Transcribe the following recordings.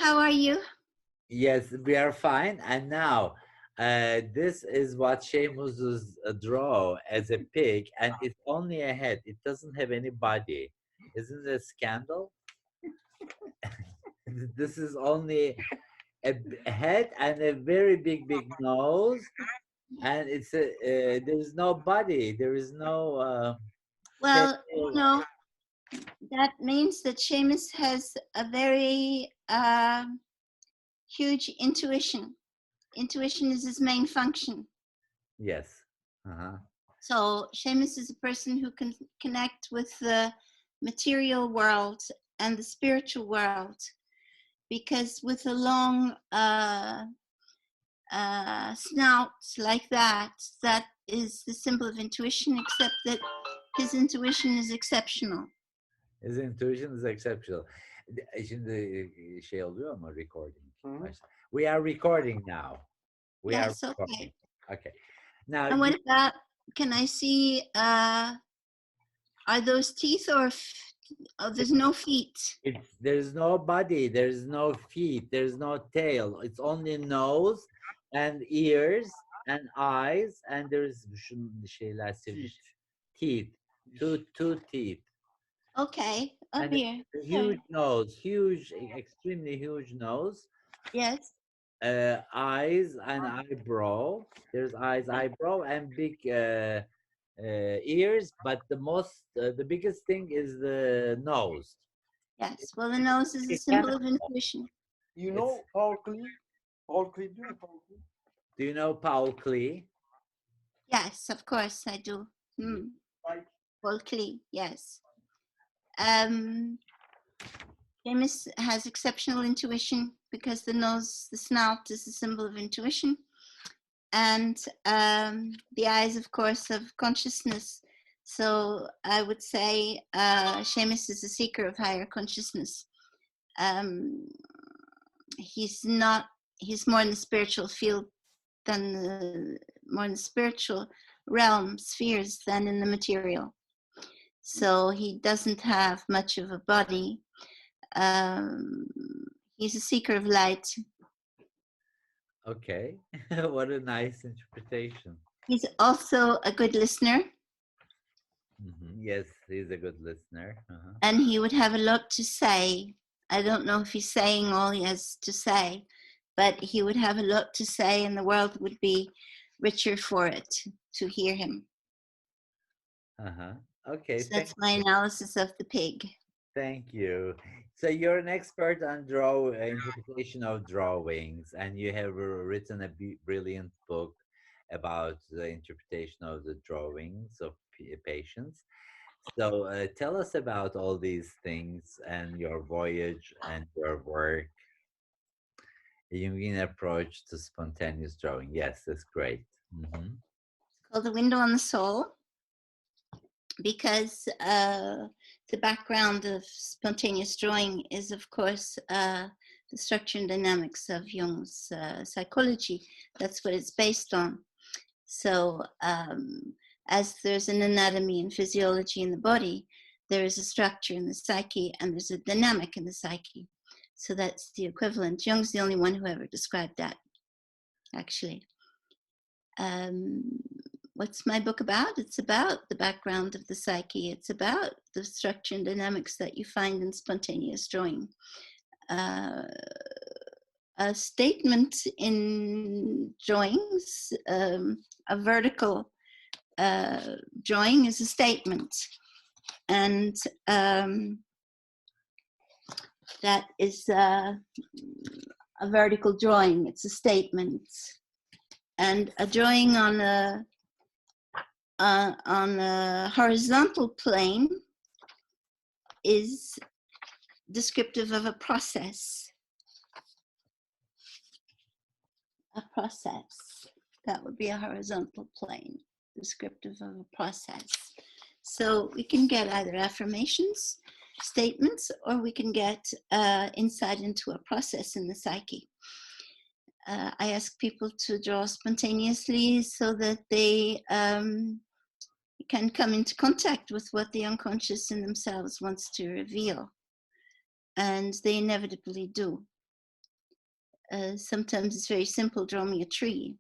how are you? Yes, we are fine. And now, this is what Seamus draw as a pig, and it's only a head. It doesn't have any body. Isn't it a scandal? This is only a head and a very big nose, and it's a there is no body. There is no Well, tail. that means that Seamus has a very huge intuition. Intuition is his main function. Yes. Uh-huh. So Seamus is a person who can connect with the material world and the spiritual world, because with a long snout like that is the symbol of intuition, except that his intuition is exceptional. His intuition is exceptional. Şimdi şey oluyor mu recording? We are recording now. We are Yes, recording. okay. Okay. Now, And what about, can I see, are those teeth or, oh, there's no feet. there's no body, there's no feet, there's no tail. It's only nose and ears and eyes, and there's teeth, two teeth. Okay, up And here. a huge nose, huge, extremely huge nose. Yes. Eyes and eyebrow. There's eyes, eyebrow, and big ears. But the biggest thing is the nose. Yes. Well, the nose is a symbol of intuition. You know Paul Klee? Paul Klee, do you know Paul Klee? Do you know Paul Klee? Yes, of course I do. Paul Klee, yes. Seamus has exceptional intuition because the nose, the snout is a symbol of intuition. And the eyes, of course, of consciousness. So I would say Seamus is a seeker of higher consciousness. He's more in the spiritual field than more in the spiritual realm, spheres, than in the material. So he doesn't have much of a body. He's a seeker of light. Okay, what a nice interpretation. He's also a good listener. Yes, he's a good listener. And he would have a lot to say. I don't know if he's saying all he has to say, but he would have a lot to say, and the world would be richer for it to hear him. Okay. So that's my analysis of the pig. Thank you. So you're an expert on interpretation of drawings, and you have written a brilliant book about the interpretation of the drawings of patients. So tell us about all these things and your voyage and your work. The Jungian approach to spontaneous drawing. Yes, that's great. It's called The Window on the Soul, because the background of spontaneous drawing is, of course, the structure and dynamics of Jung's psychology. That's what it's based on. So as there's an anatomy and physiology in the body, there is a structure in the psyche, and there's a dynamic in the psyche. So that's the equivalent. Jung's the only one who ever described that, actually. What's my book about? It's about the background of the psyche. It's about the structure and dynamics that you find in spontaneous drawing. A statement in drawings, a vertical drawing is a statement. And that is a vertical drawing. It's a statement. And a drawing on a horizontal plane is descriptive of a process. A process. That would be a horizontal plane, descriptive of a process. So we can get either affirmations, statements, or we can get insight into a process in the psyche. I ask people to draw spontaneously so that they can come into contact with what the unconscious in themselves wants to reveal. And they inevitably do. Sometimes it's very simple, draw me a tree.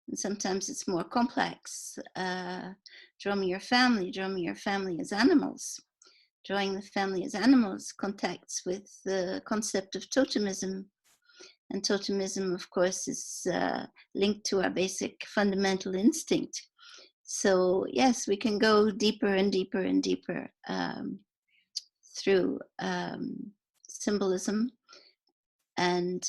And sometimes it's more complex. Draw me your family as animals. Drawing the family as animals contacts with the concept of totemism. And totemism, of course, is linked to our basic fundamental instinct. So yes, we can go deeper and deeper and deeper through symbolism and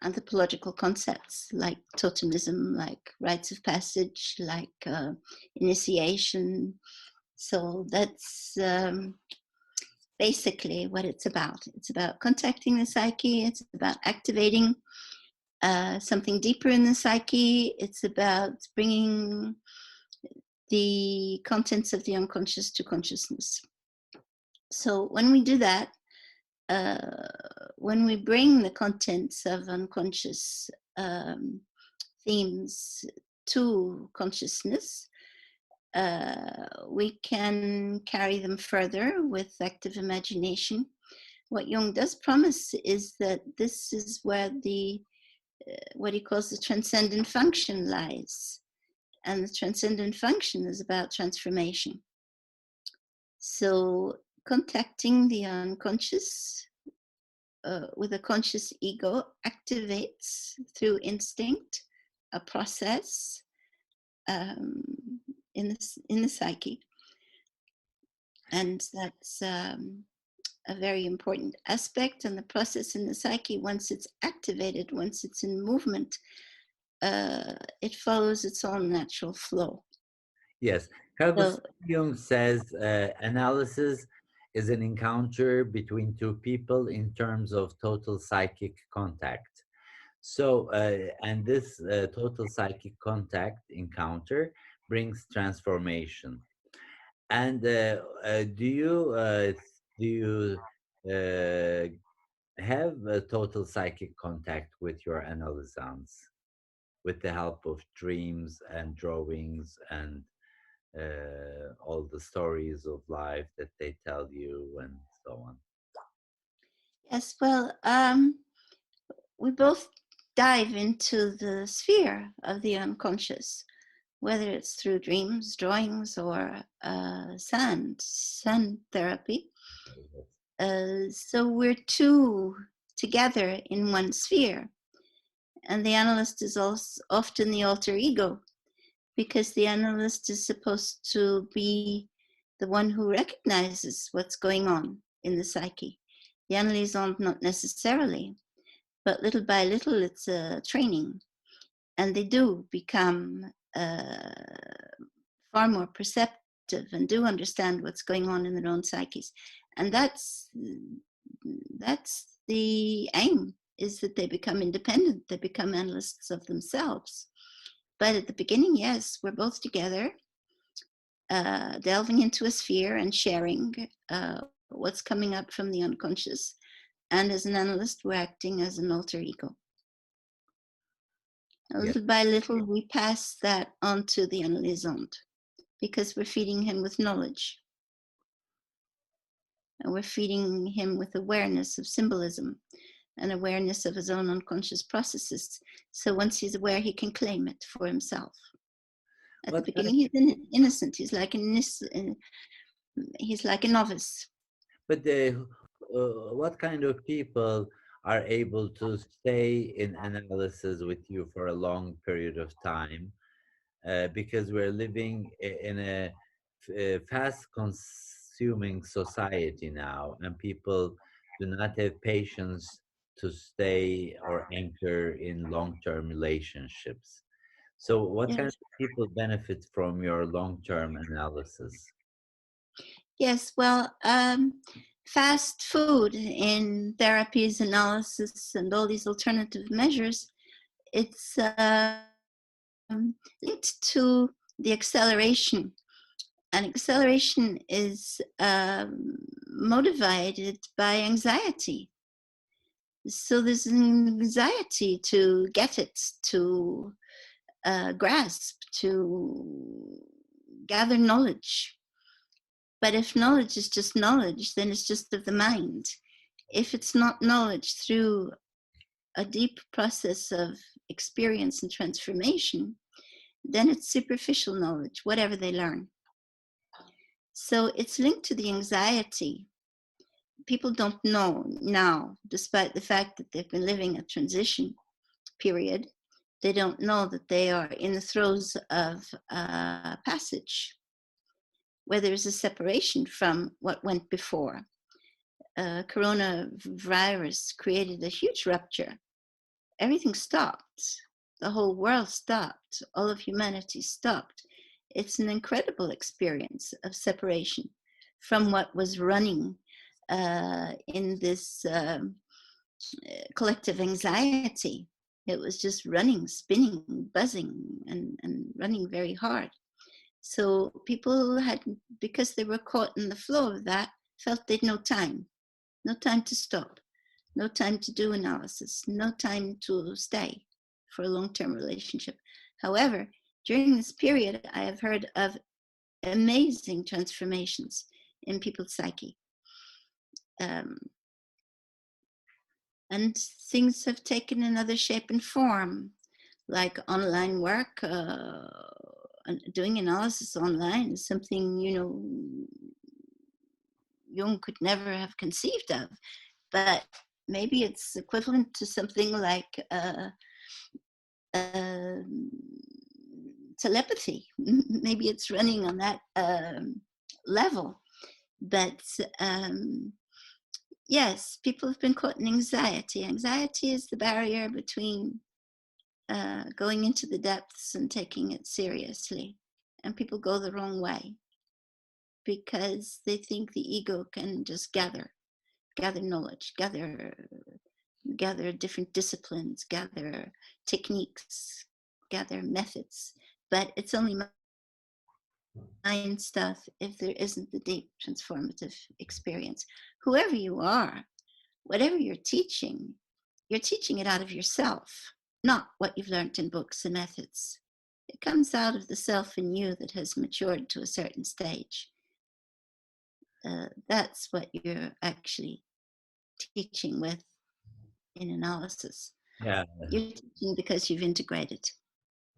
anthropological concepts like totemism, like rites of passage, like initiation. So that's basically what it's about. It's about contacting the psyche. It's about activating something deeper in the psyche. It's about bringing the contents of the unconscious to consciousness. So when we do that, when we bring the contents of unconscious themes to consciousness, we can carry them further with active imagination. What Jung does promise is that this is where the what he calls the transcendent function lies. And the transcendent function is about transformation. So contacting the unconscious with a conscious ego activates through instinct a process in the psyche, and that's a very important aspect. And the process in the psyche, once it's activated, once it's in movement, it follows its own natural flow. Yes, Carl So, Gustav Jung says analysis is an encounter between two people in terms of total psychic contact. So, and this total psychic contact encounter brings transformation. And do you have a total psychic contact with your analysans with the help of dreams and drawings and all the stories of life that they tell you and so on? yes, well, we both dive into the sphere of the unconscious, whether it's through dreams, drawings, or sand therapy. So we're two together in one sphere. And the analyst is also often the alter ego, because the analyst is supposed to be the one who recognizes what's going on in the psyche. The analysand not necessarily, but little by little it's a training. And they do become far more perceptive and do understand what's going on in their own psyches. And that's the aim, is that they become independent, they become analysts of themselves. But at the beginning, yes, we're both together, delving into a sphere and sharing what's coming up from the unconscious. And as an analyst, we're acting as an alter ego. Little by little, we pass that on to the analysand, because we're feeding him with knowledge. And we're feeding him with awareness of symbolism and awareness of his own unconscious processes. So once he's aware, he can claim it for himself. At the beginning, he's innocent. He's like a novice. But what kind of people are able to stay in analysis with you for a long period of time? Because we're living in a fast consuming society now, and people do not have patience to stay or anchor in long-term relationships. So what kind of people benefit from your long-term analysis? Yes, well, fast food in therapies, analysis, and all these alternative measures, it's linked to the acceleration. And acceleration is motivated by anxiety. So there's an anxiety to get it, to grasp, to gather knowledge. But if knowledge is just knowledge, then it's just of the mind. If it's not knowledge through a deep process of experience and transformation, then it's superficial knowledge, whatever they learn. So it's linked to the anxiety. People don't know now, despite the fact that they've been living a transition period, they don't know that they are in the throes of passage, where there's a separation from what went before. Coronavirus created a huge rupture. Everything stopped. The whole world stopped. All of humanity stopped. It's an incredible experience of separation from what was running in this collective anxiety. It was just running, spinning, buzzing, and running very hard. So people had, because they were caught in the flow of that, felt they'd no time to stop, no time to do analysis, no time to stay for a long-term relationship. However, during this period, I have heard of amazing transformations in people's psyche. And things have taken another shape and form, like online work. Doing analysis online is something, Jung could never have conceived of. But maybe it's equivalent to something like telepathy. Maybe it's running on that level. But yes, people have been caught in anxiety. Anxiety is the barrier between going into the depths and taking it seriously. And people go the wrong way because they think the ego can just gather knowledge, gather different disciplines, gather techniques, gather methods. But it's only mind stuff if there isn't the deep transformative experience. Whoever you are, whatever you're teaching it out of yourself, not what you've learned in books and methods. It comes out of the self in you that has matured to a certain stage. That's what you're actually teaching with in analysis. Yeah. You're teaching because you've integrated.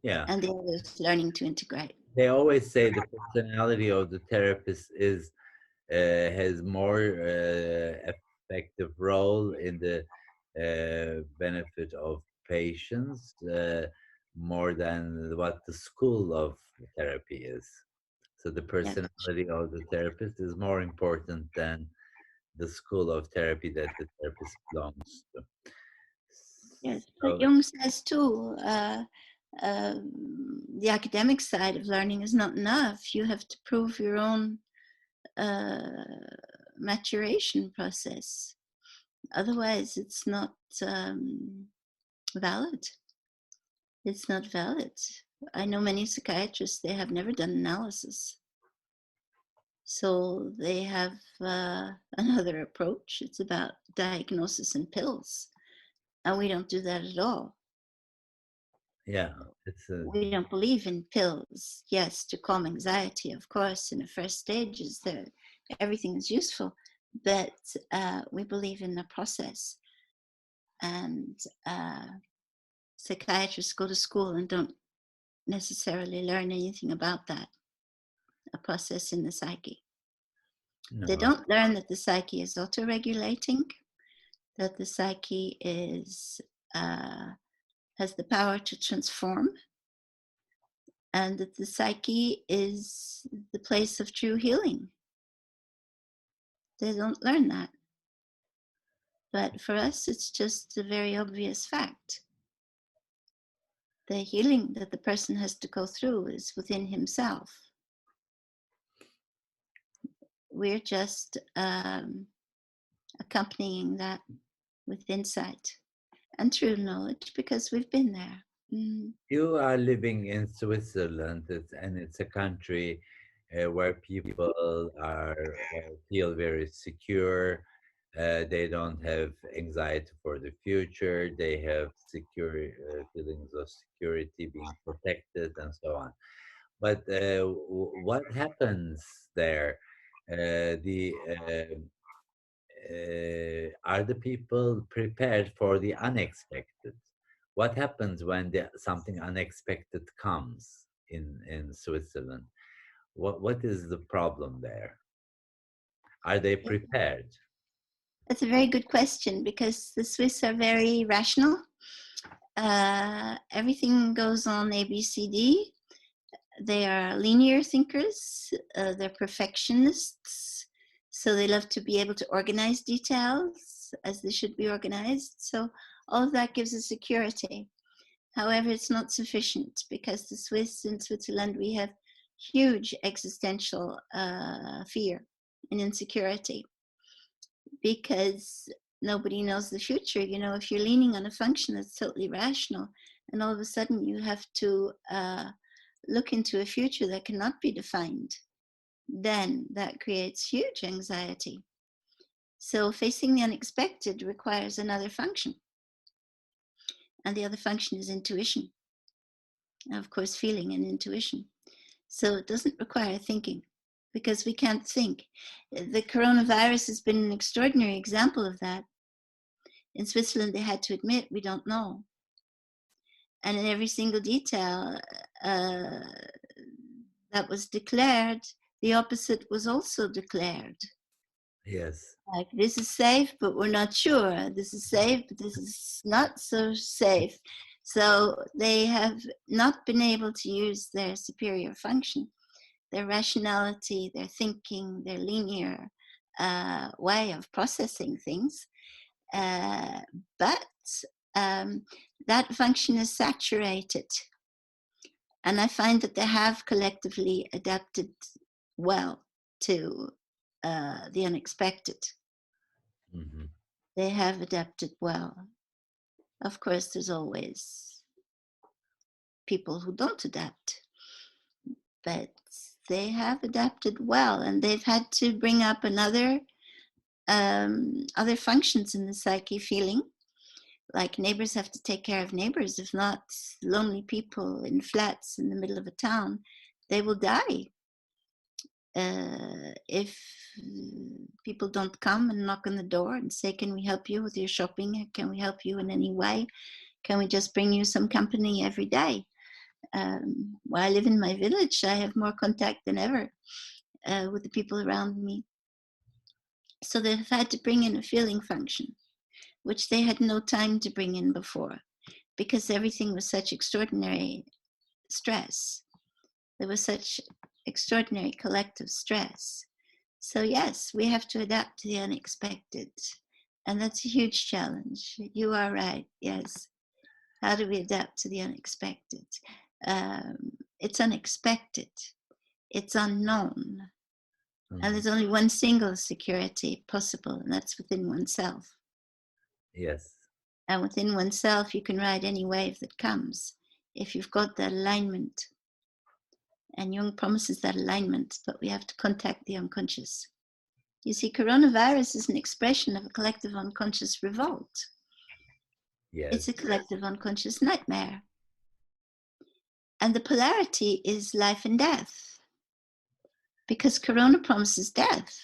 Yeah. And the other is learning to integrate. They always say the personality of the therapist is has more effective role in the benefit of patients more than what the school of therapy is. So the personality of the therapist is more important than the school of therapy that the therapist belongs to. Yes, but Jung says too, the academic side of learning is not enough. You have to prove your own maturation process. Otherwise, it's not valid. It's not valid. I know many psychiatrists, they have never done analysis. So they have another approach. It's about diagnosis and pills. And we don't do that at all. Yeah. We don't believe in pills. Yes, to calm anxiety, of course, in the first stages, everything is useful. But we believe in the process. And psychiatrists go to school and don't necessarily learn anything about that, a process in the psyche. No. They don't learn that the psyche is auto-regulating, that the psyche is has the power to transform, and that the psyche is the place of true healing. They don't learn that. But for us, it's just a very obvious fact. The healing that the person has to go through is within himself. We're just accompanying that with insight and true knowledge because we've been there. You are living in Switzerland, and it's a country where people feel very secure. They don't have anxiety for the future. They have secure feelings of security, being protected, and so on. But what happens there? are the people prepared for the unexpected? What happens when something unexpected comes in Switzerland? What is the problem there? Are they prepared? That's a very good question, because the Swiss are very rational. Everything goes on ABCD. They are linear thinkers. They're perfectionists. So they love to be able to organize details as they should be organized. So all of that gives us security. However, it's not sufficient, because the Swiss in Switzerland, we have huge existential fear and insecurity, because nobody knows the future. You know, if you're leaning on a function that's totally rational, and all of a sudden you have to look into a future that cannot be defined, then that creates huge anxiety. So facing the unexpected requires another function. And the other function is intuition. Of course, feeling and intuition. So it doesn't require thinking, because we can't think. The coronavirus has been an extraordinary example of that. In Switzerland, they had to admit, we don't know. And in every single detail that was declared, the opposite was also declared. Yes. Like, this is safe, but we're not sure. This is safe, but this is not so safe. So they have not been able to use their superior function, their rationality, their thinking, their linear way of processing things. But that function is saturated. And I find that they have collectively adapted well to the unexpected. Mm-hmm. They have adapted well. Of course, there's always people who don't adapt, but they have adapted well, and they've had to bring up other functions in the psyche, feeling. Like, neighbors have to take care of neighbors. If not, lonely people in flats in the middle of a town, they will die. If people don't come and knock on the door and say, can we help you with your shopping? Can we help you in any way? Can we just bring you some company every day? While I live in my village, I have more contact than ever with the people around me. So they've had to bring in a feeling function, which they had no time to bring in before, because everything was such extraordinary stress. There was such extraordinary collective stress. So yes, we have to adapt to the unexpected. And that's a huge challenge. You are right, yes. How do we adapt to the unexpected? It's unexpected. It's unknown. Mm-hmm. And there's only one single security possible, and that's within oneself. Yes. And within oneself, you can ride any wave that comes if you've got that alignment. And Jung promises that alignment, but we have to contact the unconscious. You see, coronavirus is an expression of a collective unconscious revolt. Yes. It's a collective unconscious nightmare. And the polarity is life and death, because corona promises death.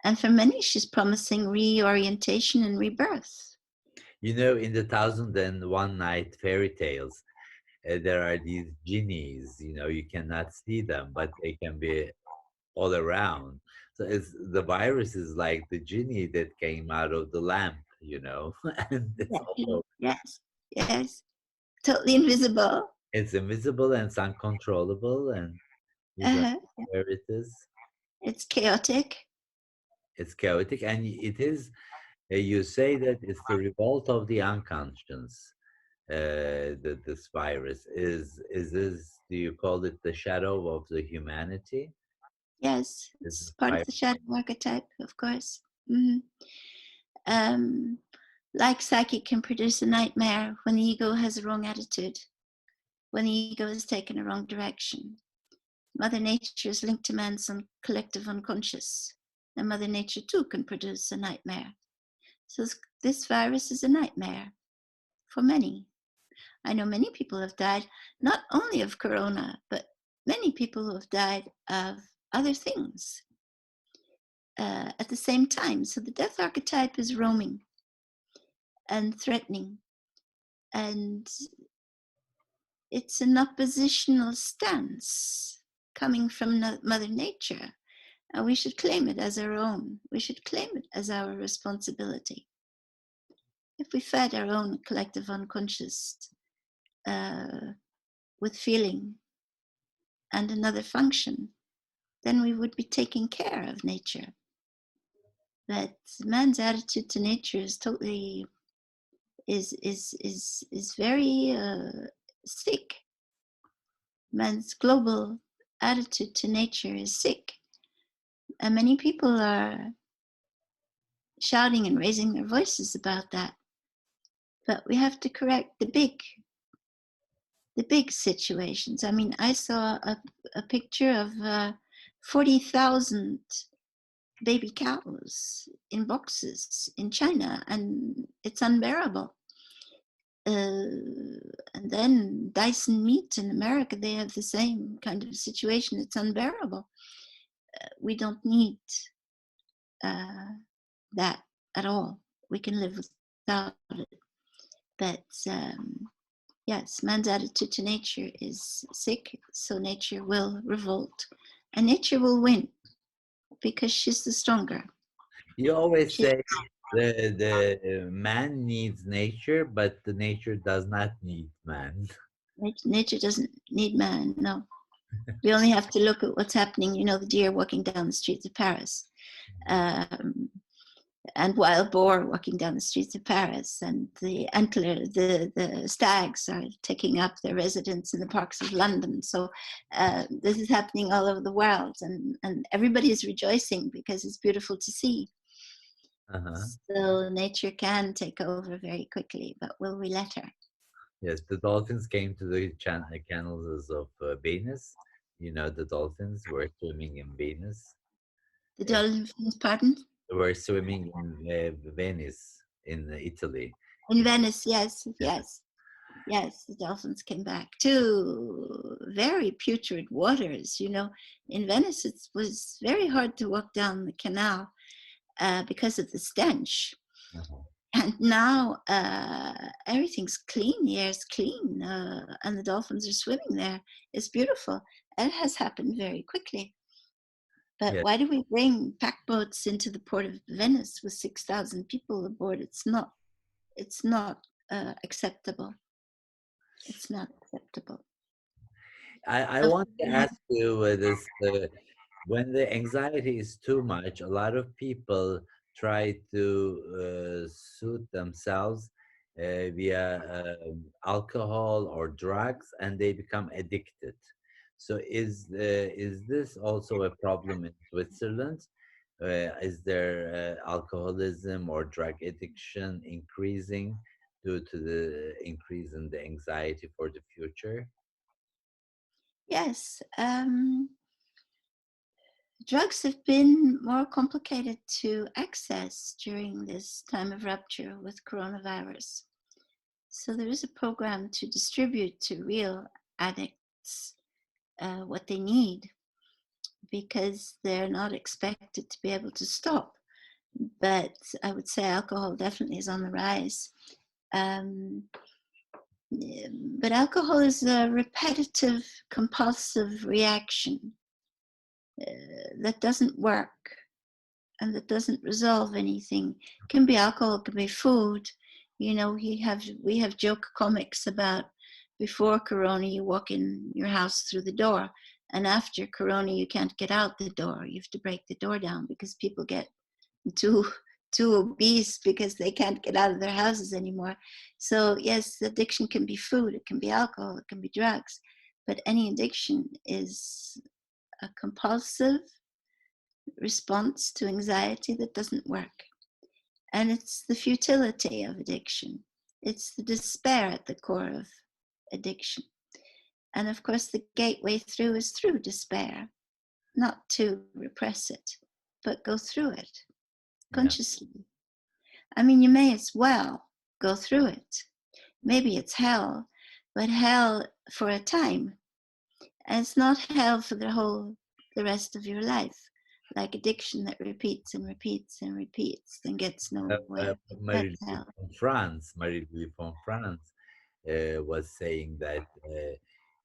And for many, she's promising reorientation and rebirth. You know, in the 1001 Night fairy tales, there are these genies. You know, you cannot see them, but they can be all around. So the virus is like the genie that came out of the lamp, you know, and it's all Yes, yes, totally invisible. it's invisible and it's uncontrollable, and you don't know where it is. It's chaotic. It's chaotic, and it is. You say that it's the revolt of the unconscious. That this virus is this. Do you call it the shadow of the humanity? Yes, Is it's this part of virus? the shadow archetype, of course. Like psyche can produce a nightmare when the ego has a wrong attitude, when the ego is taken a wrong direction. Mother Nature is linked to man's collective unconscious, and Mother Nature too can produce a nightmare. So this virus is a nightmare for many. I know many people have died, not only of corona, but many people who have died of other things. at the same time. So the death archetype is roaming and threatening, and it's an oppositional stance coming from Mother Nature, and we should claim it as our own. We should claim it as our responsibility. If we fed our own collective unconscious with feeling and another function, then we would be taking care of nature. But man's attitude to nature is totally is very sick. Man's global attitude to nature is sick, and many people are shouting and raising their voices about that. But we have to correct the big situations. I mean, I saw a picture of 40,000 baby cows in boxes in China, and it's unbearable. And then Dyson Meat in America, they have the same kind of situation. It's unbearable. We don't need that at all. We can live without it. But yes, man's attitude to nature is sick, so nature will revolt, and nature will win because she's the stronger. You always say the man needs nature, but the nature does not need man. Nature doesn't need man, no. We only have to look at what's happening, you know, the deer walking down the streets of Paris, and wild boar walking down the streets of Paris, and the stags are taking up their residence in the parks of London. So this is happening all over the world, and everybody is rejoicing because it's beautiful to see. So nature can take over very quickly, but will we let her? Yes, the dolphins came to the canals of Venus. You know, the dolphins were swimming in Venus. The dolphins, pardon? Were swimming in Venice, in Italy. In Venice, yes, yes. Yes, the dolphins came back to very putrid waters. You know, in Venice, it was very hard to walk down the canal because of the stench. And now everything's clean, the air's clean, and the dolphins are swimming there. It's beautiful. And it has happened very quickly. But why do we bring pack boats into the port of Venice with 6,000 people aboard? It's not acceptable. It's not acceptable. I want to ask you this. When the anxiety is too much, a lot of people try to soothe themselves via alcohol or drugs, and they become addicted. So is this also a problem in Switzerland? Is there alcoholism or drug addiction increasing due to the increase in the anxiety for the future? Yes. Drugs have been more complicated to access during this time of rupture with coronavirus. So there is a program to distribute to real addicts what they need, because they're not expected to be able to stop. But I would say alcohol definitely is on the rise. But alcohol is a repetitive, compulsive reaction that doesn't work and that doesn't resolve anything. It can be alcohol, it can be food. You know, we have joke comics about before Corona, you walk in your house through the door, and after Corona, you can't get out the door. You have to break the door down because people get too obese because they can't get out of their houses anymore. So yes, addiction can be food, it can be alcohol, it can be drugs, but any addiction is a compulsive response to anxiety that doesn't work. And it's the futility of addiction. It's the despair at the core of addiction. And of course, the gateway through is through despair, not to repress it, but go through it consciously. Yeah. I mean, you may as well go through it. Maybe it's hell, but hell for a time. And it's not hell for the rest of your life. like addiction that repeats and repeats and repeats and gets nowhere. Marie That's hell. from France, Marie from France was saying that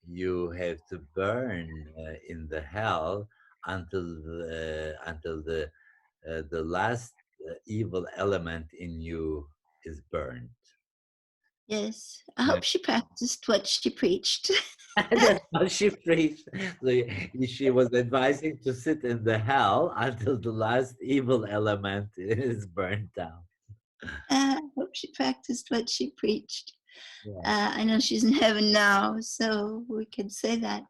you have to burn in the hell until the last evil element in you is burned. Yes, I Yeah. hope she practiced what she preached. That's how she preached. So she was advising to sit in the hell until the last evil element is burned down. I hope she practiced what she preached. Yeah. I know she's in heaven now, so we can say that.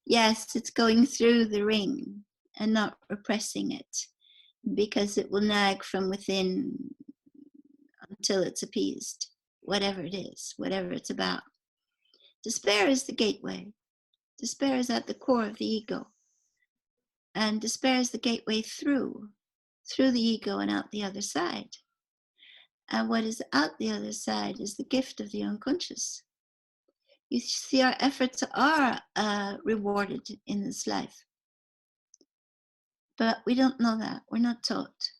Yes, it's going through the ring and not repressing it, because it will nag from within until it's appeased, whatever it is, whatever it's about. Despair is the gateway. Despair is at the core of the ego. And despair is the gateway through the ego and out the other side. And what is out the other side is the gift of the unconscious. You see, our efforts are rewarded in this life. But we don't know that. We're not taught.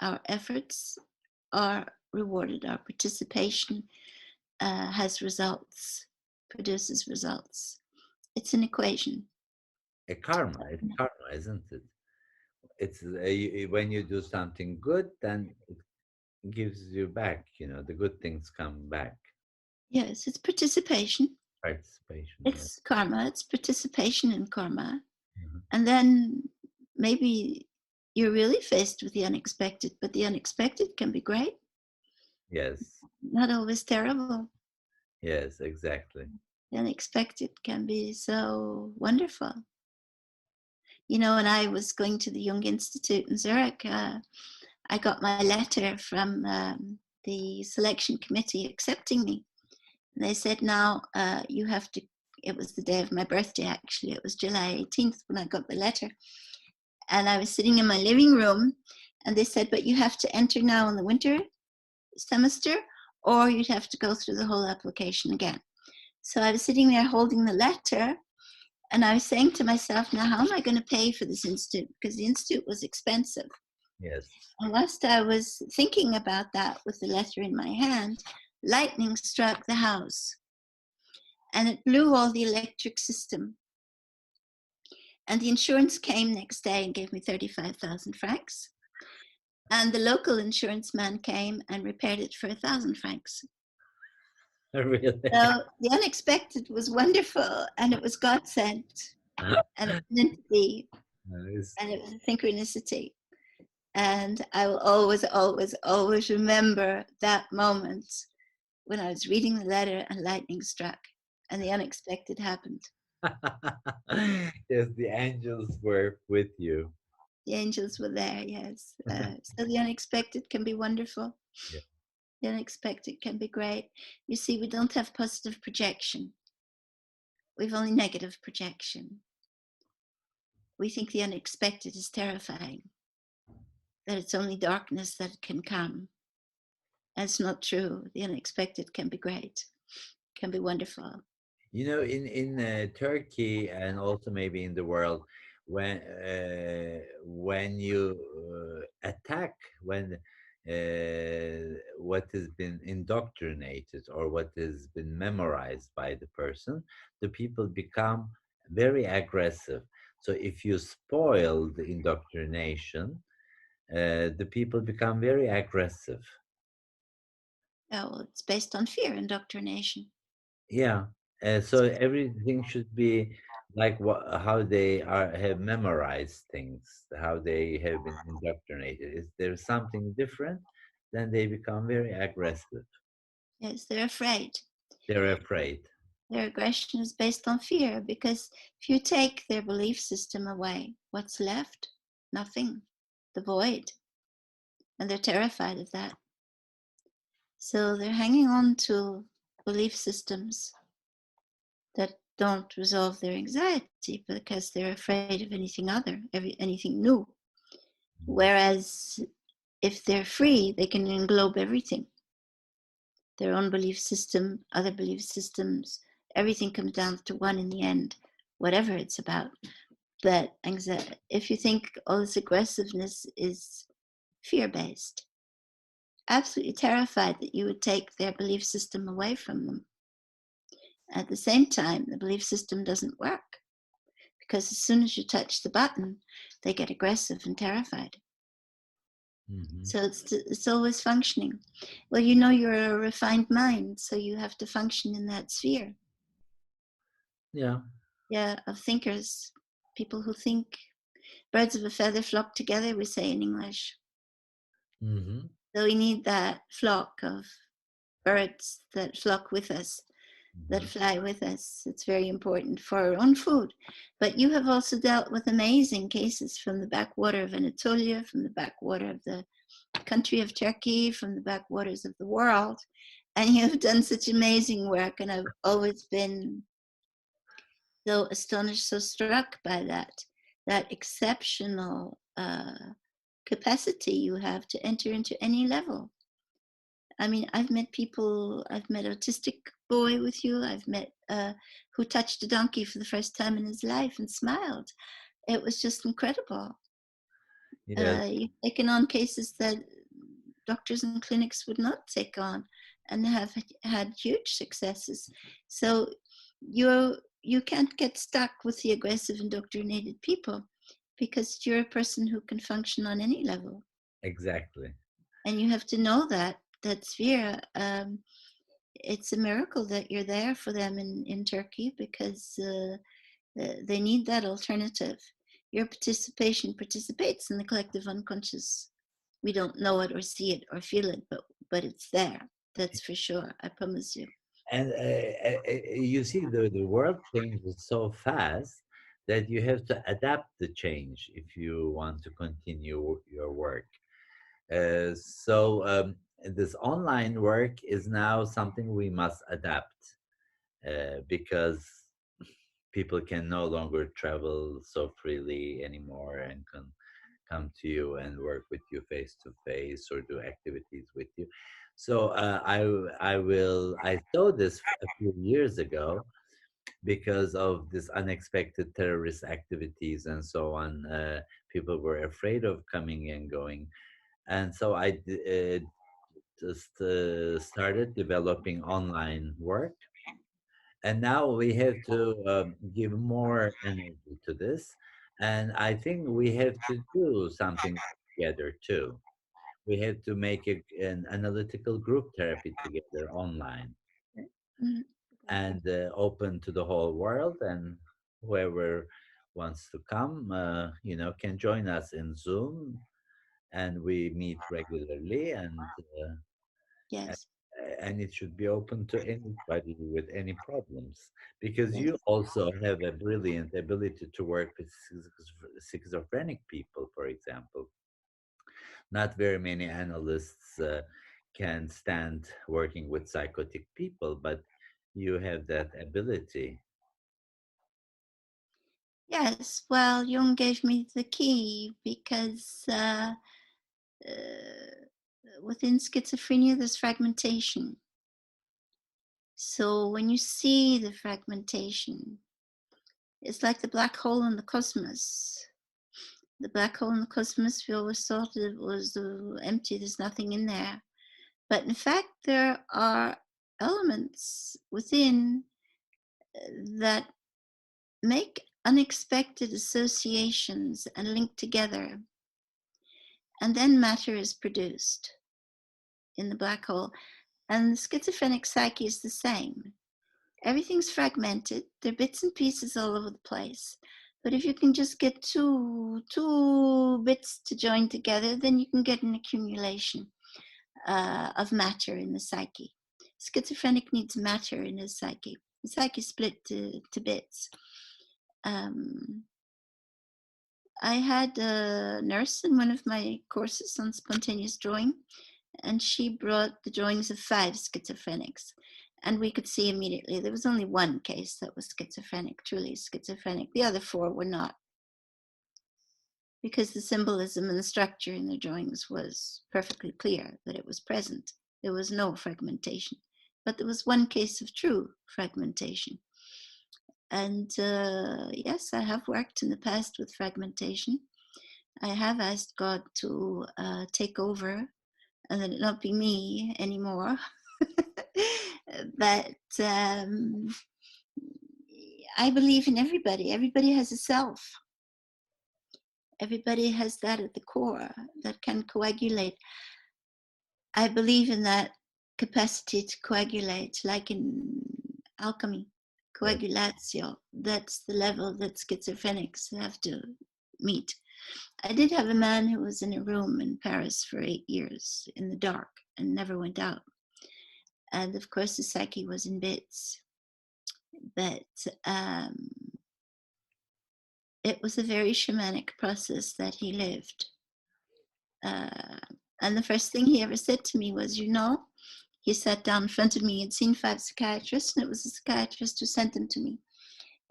Our efforts are rewarded. Our participation has results, produces results. It's an equation. It's karma, isn't it? It's when you do something good, then it gives you back. The good things come back. Yes, it's participation. Participation. It's karma. It's participation in karma. Mhm. And then maybe you're really faced with the unexpected, but the unexpected can be great. Yes. Not always terrible. Yes, exactly. The unexpected can be so wonderful. When I was going to the Jung Institute in Zurich, I got my letter from the selection committee accepting me. And they said, now you have to, it was the day of my birthday, actually. It was July 18th when I got the letter. And I was sitting in my living room, and they said, but you have to enter now in the winter semester, or you'd have to go through the whole application again. So I was sitting there holding the letter, and I was saying to myself, now how am I going to pay for this institute? Because the institute was expensive. Yes. And whilst I was thinking about that with the letter in my hand, lightning struck the house, and it blew all the electric system. And the insurance came next day and gave me 35,000 francs. And the local insurance man came and repaired it for 1,000 francs. Really? So the unexpected was wonderful, and it was God sent, and it was meant to be, Nice. and it was a synchronicity. And I will always, always, always remember that moment when I was reading the letter and lightning struck and the unexpected happened. Yes, the angels were with you. The angels were there, yes. So the unexpected can be wonderful. Yeah. The unexpected can be great. You see, we don't have positive projection. We've only negative projection. We think the unexpected is terrifying, that it's only darkness that can come. That's not true. The unexpected can be great, can be wonderful. In Turkey and also maybe in the world, when you attack what has been indoctrinated or what has been memorized by the person, the people become very aggressive. So if you spoil the indoctrination, the people become very aggressive. Oh, well, it's based on fear, indoctrination. Yeah. So everything should be like how they have memorized things, how they have been indoctrinated. Is there something different? Then they become very aggressive. Yes, they're afraid. They're afraid. Their aggression is based on fear, because if you take their belief system away, what's left? Nothing. The void. And they're terrified of that. So they're hanging on to belief systems that don't resolve their anxiety because they're afraid of anything other, anything new. Whereas if they're free, they can englobe everything. Their own belief system, other belief systems, everything comes down to one in the end, whatever it's about. that anxiety, if you think all this aggressiveness is fear-based, absolutely terrified that you would take their belief system away from them. At the same time, the belief system doesn't work because as soon as you touch the button, they get aggressive and terrified. Mm-hmm. So it's always functioning. Well, you know, you're a refined mind, so you have to function in that sphere. Yeah. Yeah, of thinkers, people who think. Birds of a feather flock together, we say in English. Mm-hmm. So we need that flock of birds that flock with us, that Mm-hmm. fly with us. It's very important for our own food. But you have also dealt with amazing cases from the backwater of Anatolia, from the backwater of the country of Turkey, from the backwaters of the world. And you have done such amazing work. And I've always been so astonished, so struck by that exceptional capacity you have to enter into any level. I mean, I've met autistic boy with you. I've met who touched a donkey for the first time in his life and smiled. It was just incredible. Yes, You've taken on cases that doctors and clinics would not take on, and have had huge successes. So you can't get stuck with the aggressive indoctrinated people because you're a person who can function on any level, exactly. and you have to know that sphere. It's a miracle that you're there for them in Turkey because they need that alternative. Your participation participates in the collective unconscious. We don't know it or see it or feel it, but it's there. That's for sure. I promise you. And you see, the world changes so fast that you have to adapt the change if you want to continue your work. So this online work is now something we must adapt because people can no longer travel so freely anymore and can come to you and work with you face to face or do activities with you. So I saw this a few years ago because of this unexpected terrorist activities and so on. People were afraid of coming and going, and so I just started developing online work, and now we have to give more energy to this, and I think we have to do something together too. We have to make an analytical group therapy together online Mhm. and open to the whole world, and whoever wants to come can join us in Zoom, and we meet regularly, Yes, and it should be open to anybody with any problems, because yes, you also have a brilliant ability to work with schizophrenic people, for example. Not very many analysts can stand working with psychotic people, but you have that ability. yes. Well, Jung gave me the key because within schizophrenia, there's fragmentation. So when you see the fragmentation, it's like the black hole in the cosmos. The black hole in the cosmos, we always thought it was empty, there's nothing in there. But in fact, there are elements within that make unexpected associations and link together. And then matter is produced in the black hole. And the schizophrenic psyche is the same. Everything's fragmented. There are bits and pieces all over the place. But if you can just get two bits to join together, then you can get an accumulation of matter in the psyche. Schizophrenic needs matter in his psyche. The psyche is split to bits. I had a nurse in one of my courses on spontaneous drawing, and she brought the drawings of 5 schizophrenics. And we could see immediately there was only one case that was schizophrenic, truly schizophrenic. The other 4 were not, because the symbolism and the structure in the drawings was perfectly clear that it was present. There was no fragmentation. But there was one case of true fragmentation. And yes, I have worked in the past with fragmentation. I have asked God to take over and then it not be me anymore. But I believe in everybody. Everybody has a self. Everybody has that at the core that can coagulate. I believe in that capacity to coagulate, like in alchemy, Yes. coagulatio. That's the level that schizophrenics have to meet. I did have a man who was in a room in Paris for 8 years in the dark and never went out. And of course, the psyche was in bits. But it was a very shamanic process that he lived. And the first thing he ever said to me was, you know, he sat down in front of me. He'd seen 5 psychiatrists, and it was a psychiatrist who sent them to me.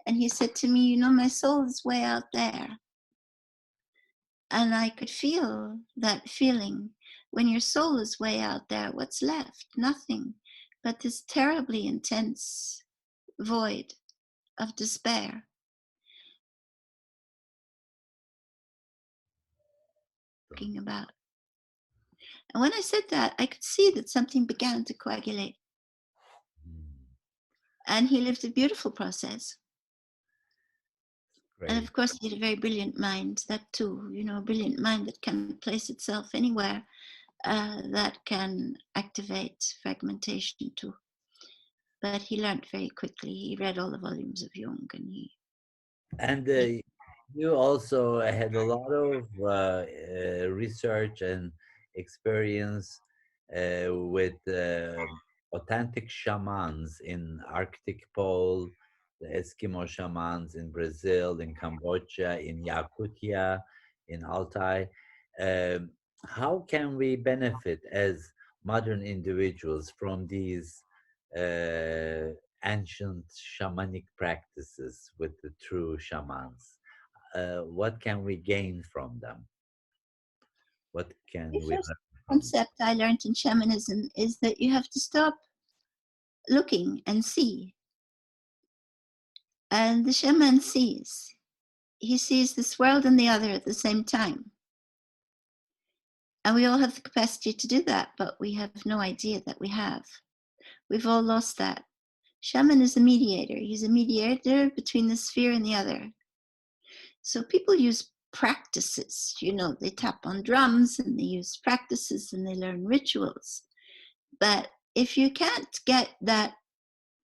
And he said to me, you know, my soul is way out there. And I could feel that feeling. When your soul is way out there, what's left? Nothing but this terribly intense void of despair. Talking about. And when I said that, I could see that something began to coagulate. And he lived a beautiful process. Great. And of course, he had a very brilliant mind, that too, you know, a brilliant mind that can place itself anywhere, that can activate fragmentation too. But he learned very quickly. He read all the volumes of Jung, and And you also had a lot of research and experience with authentic shamans in Arctic Pole, the Eskimo shamans in Brazil, in Cambodia, in Yakutia, in Altai. Um, how can we benefit as modern individuals from these ancient shamanic practices with the true shamans? What can we gain from them? What can the we first learn from them? concept I learned in shamanism is that you have to stop looking and see. And the shaman sees. He sees this world and the other at the same time. And we all have the capacity to do that, but we have no idea that we have. We've all lost that. Shaman is a mediator. He's a mediator between the sphere and the other. So people use practices, you know, they tap on drums and they use practices and they learn rituals. But if you can't get that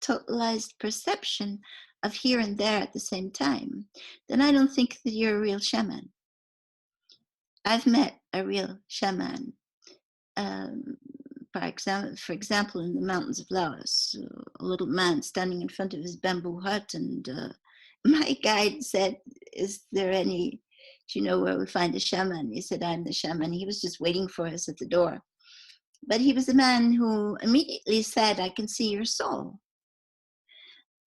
totalized perception of here and there at the same time, then I don't think that you're a real shaman. I've met a real shaman. For example, in the mountains of Laos, a little man standing in front of his bamboo hut, and my guide said, "Is there any? Do you know where we find a shaman?" He said, "I'm the shaman." He was just waiting for us at the door, but he was a man who immediately said, "I can see your soul,"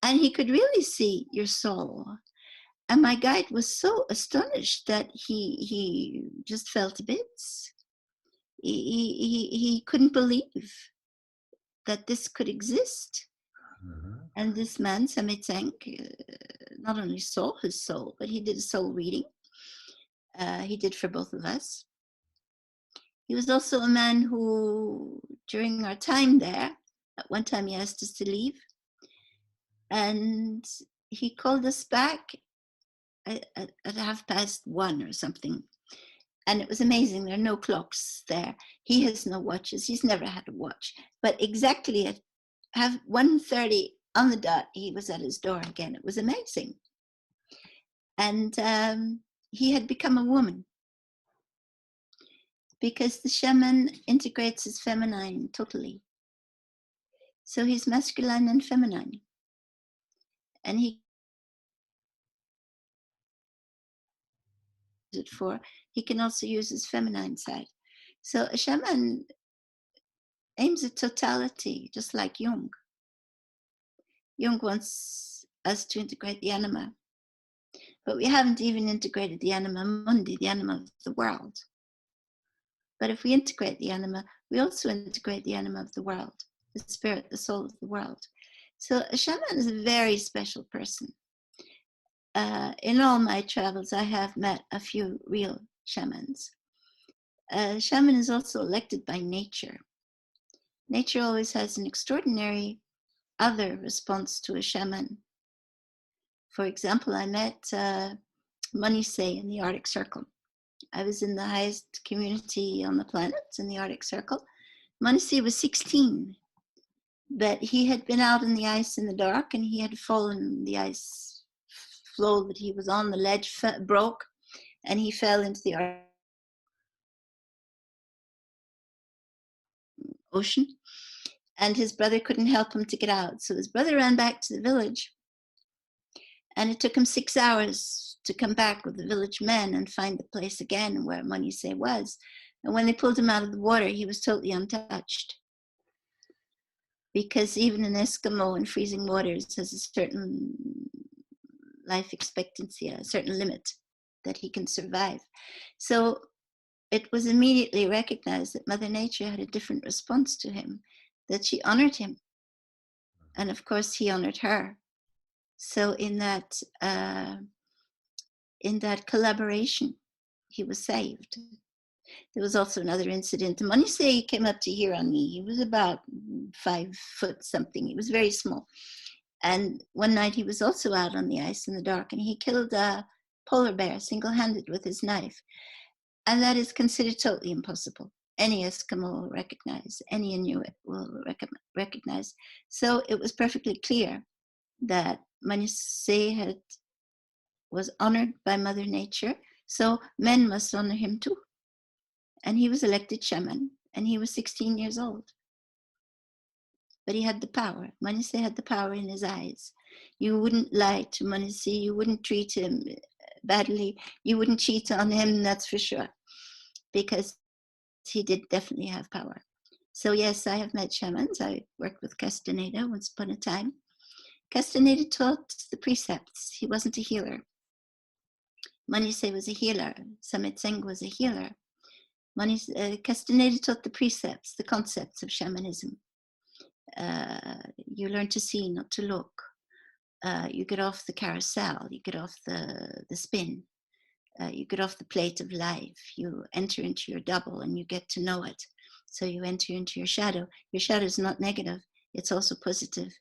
and he could really see your soul. And my guide was so astonished that he just fell to bits. He couldn't believe that this could exist. Mhm. And this man, Samiteng, not only saw his soul, but he did a soul reading. He did for both of us. He was also a man who, during our time there, at one time he asked us to leave. And he called us back at 1:30 or something. And it was amazing. There are no clocks there. He has no watches. He's never had a watch. But exactly at 1:30 on the dot, he was at his door again. It was amazing. And he had become a woman because the shaman integrates his feminine totally. So he's masculine and feminine. And he can also use his feminine side. So a shaman aims at totality, just like Jung. Jung wants us to integrate the anima, but we haven't even integrated the anima mundi, the anima of the world. But if we integrate the anima, we also integrate the anima of the world, the spirit, the soul of the world. So a shaman is a very special person. in all my travels, I have met a few real shamans. Shaman is also elected by nature. Nature always has an extraordinary other response to a shaman. For example, I met Manise in the Arctic Circle. I was in the highest community on the planet, in the Arctic Circle. Manise was 16, but he had been out in the ice in the dark, and he had fallen. The ice floe that he was on, the ledge broke, and he fell into the ocean. And his brother couldn't help him to get out. So his brother ran back to the village, and it took him 6 hours to come back with the village men and find the place again where Manise was. And when they pulled him out of the water, he was totally untouched. Because even an Eskimo in freezing waters has a certain life expectancy, a certain limit that he can survive. So it was immediately recognized that Mother Nature had a different response to him, that she honored him. And of course, he honored her. So in that collaboration, he was saved. There was also another incident. Manise came up to hear on me. He was about 5 foot something. He was very small. And one night he was also out on the ice in the dark, and he killed a polar bear single-handed with his knife. And that is considered totally impossible. Any Eskimo will recognize, any Inuit will recognize. So it was perfectly clear that Manise was honored by Mother Nature, so men must honor him too. And he was elected shaman, and he was 16 years old. But he had the power. Manise had the power in his eyes. You wouldn't lie to Manise, you wouldn't treat him badly, you wouldn't cheat on him, that's for sure, because he did definitely have power. So yes, I have met shamans. I worked with Castaneda once upon a time. Castaneda taught the precepts. He wasn't a healer. Manise was a healer. Samit Singh was a healer. Castaneda taught the precepts, the concepts of shamanism. You learn to see, not to look. You get off the carousel. You get off the spin. You get off the plate of life. You enter into your double, and you get to know it. So you enter into your shadow. Your shadow is not negative. It's also positive.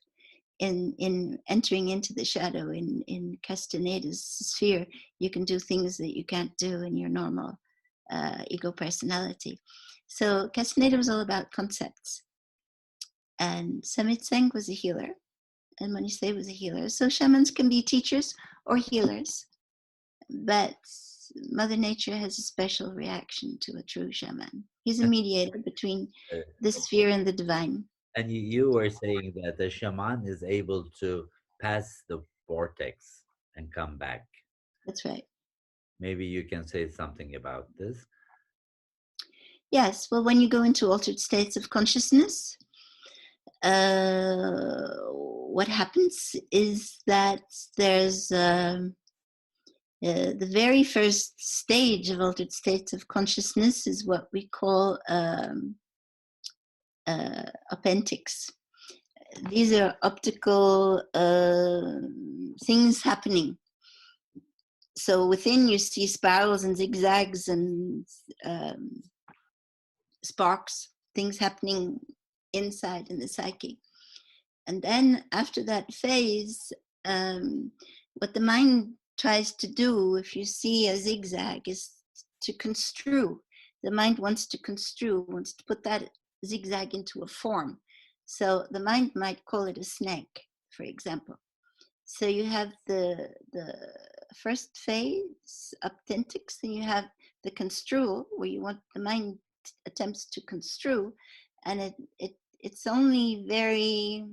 In entering into the shadow in Castaneda's sphere, you can do things that you can't do in your normal ego personality. So Castaneda was all about concepts. And Samit Singh was a healer, and Manise was a healer. So shamans can be teachers or healers, but Mother Nature has a special reaction to a true shaman. He's a mediator between the sphere and the divine. And you were saying that the shaman is able to pass the vortex and come back. That's right. Maybe you can say something about this. Yes, well, when you go into altered states of consciousness, what happens is that there's the very first stage of altered states of consciousness is what we call apentics. These are optical things happening. So within you see spirals and zigzags and sparks, things happening inside in the psyche. And then after that phase, what the mind tries to do, if you see a zigzag, is to construe. The mind wants to construe, wants to put that zigzag into a form. So the mind might call it a snake, for example. So you have the first phase, aptentics, then you have the construal, where you want the mind attempts to construe, and it's only very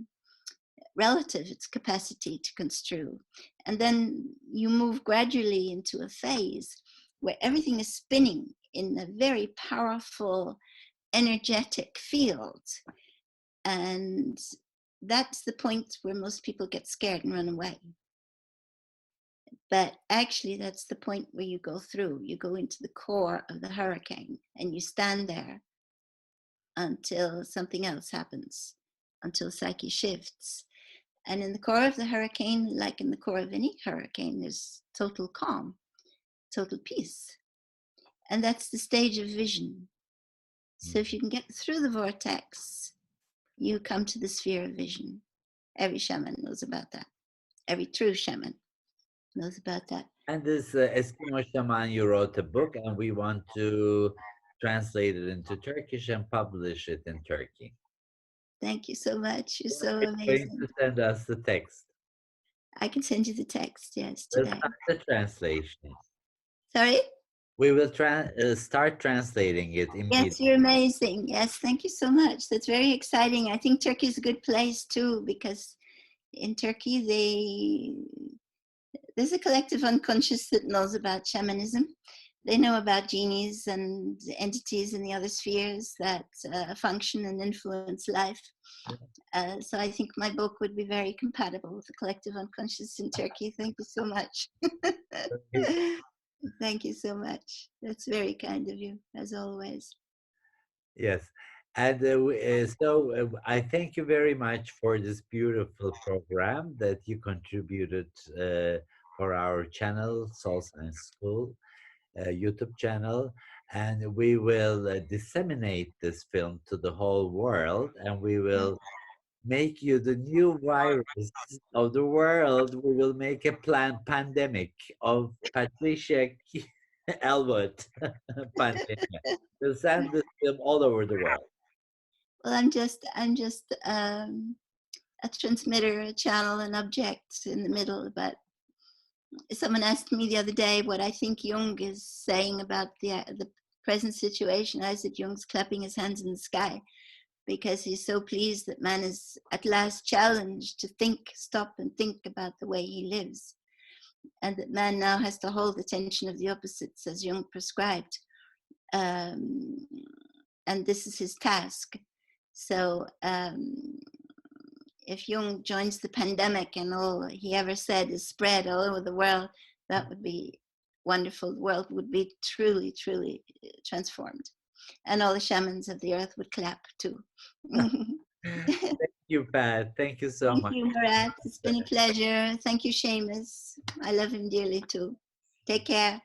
relative, its capacity to construe. And then you move gradually into a phase where everything is spinning in a very powerful, energetic field. And that's the point where most people get scared and run away. But actually, that's the point where you go through. You go into the core of the hurricane, and you stand there until something else happens, until psyche shifts. And in the core of the hurricane, like in the core of any hurricane, there's total calm, total peace. And that's the stage of vision. So if you can get through the vortex, you come to the sphere of vision. Every shaman knows about that. Every true shaman knows about that. And this Eskimo shaman, you wrote a book, and we want to translate it into Turkish and publish it in Turkey. Thank you so much. You're so You're going amazing. to send us the text. I can send you the text, yes, We'll today. start the translation. Sorry? We will start translating it immediately. Yes, you're amazing. Yes, thank you so much. That's very exciting. I think Turkey is a good place too, because in Turkey, there's a collective unconscious that knows about shamanism. They know about genies and entities in the other spheres that function and influence life. So I think my book would be very compatible with the collective unconscious in Turkey. Thank you so much. Thank you so much. That's very kind of you, as always. Yes. And I thank you very much for this beautiful program that you contributed for our channel, Soul Science School, YouTube channel. And we will disseminate this film to the whole world, and we will make you the new virus of the world. We will make a pandemic of Patricia Elwood pandemic. We'll send this film all over the world. Well, I'm just a transmitter, a channel, an object in the middle. But someone asked me the other day what I think Jung is saying about the present situation. I said Jung's clapping his hands in the sky because he's so pleased that man is at last challenged to stop and think about the way he lives, and that man now has to hold the tension of the opposites as Jung prescribed. And this is his task. So if Jung joins the pandemic and all he ever said is spread all over the world, that would be wonderful. The world would be truly, truly transformed. And all the shamans of the earth would clap too. Thank you, Pat. Thank you so much. Thank you, Murat. It's been a pleasure. Thank you, Seamus. I love him dearly too. Take care.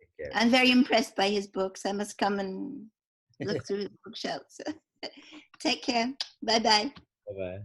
Take care. I'm very impressed by his books. I must come and look through his bookshelves. Take care. Bye-bye. Bye-bye.